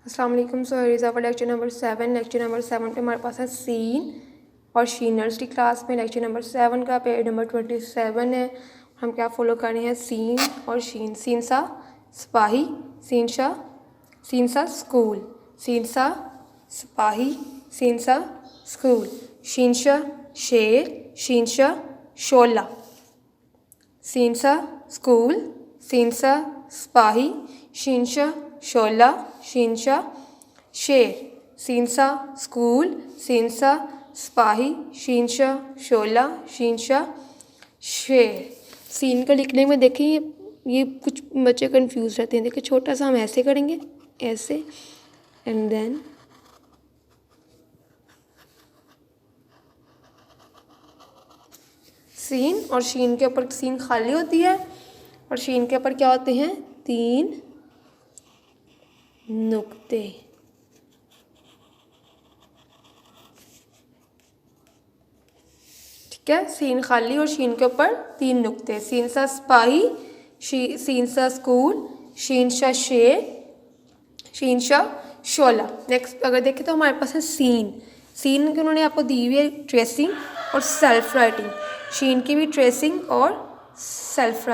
अस्सलाम वालेकुम। So is our lecture number 7। Lecture number 7 पे हमारे पास है सीन और शीन। नर्सरी क्लास में लेक्चर नंबर 7 का पेज नंबर 27 है। हम क्या फॉलो कर रहे हैं, सीन और शीन। सीन सा सिपाही, सीन सा स्कूल, सीन सा सिपाही, सीन सा स्कूल। शीन सा शेर, शीन सा शोला। सीन सा स्कूल, सीन सा सिपाही, शीन सा शोला, शीन सा शेर। सीन सा स्कूल, सीन सा सिपाही, शीन सा शोला, शीन सा शेर। सीन का लिखने में देखिए ये कुछ बच्चे कंफ्यूज रहते हैं। देखिए छोटा सा हम ऐसे करेंगे, ऐसे, एंड देन सीन। और शीन के ऊपर सीन खाली होती है और शीन के ऊपर क्या होते हैं, 3 नुक्ते। ठीक है, सीन खाली और शीन के ऊपर 3 नुक्ते। सीन सा सिपाही, सीन सा स्कूल, शीन सा शेर, शीन सा शोला। नेक्स्ट अगर देखें तो हमारे पास है सीन। सीन के उन्होंने आपको दी हुई है ट्रेसिंग और सेल्फ राइटिंग। शीन की भी ट्रेसिंग और सेल्फ राइटिंग।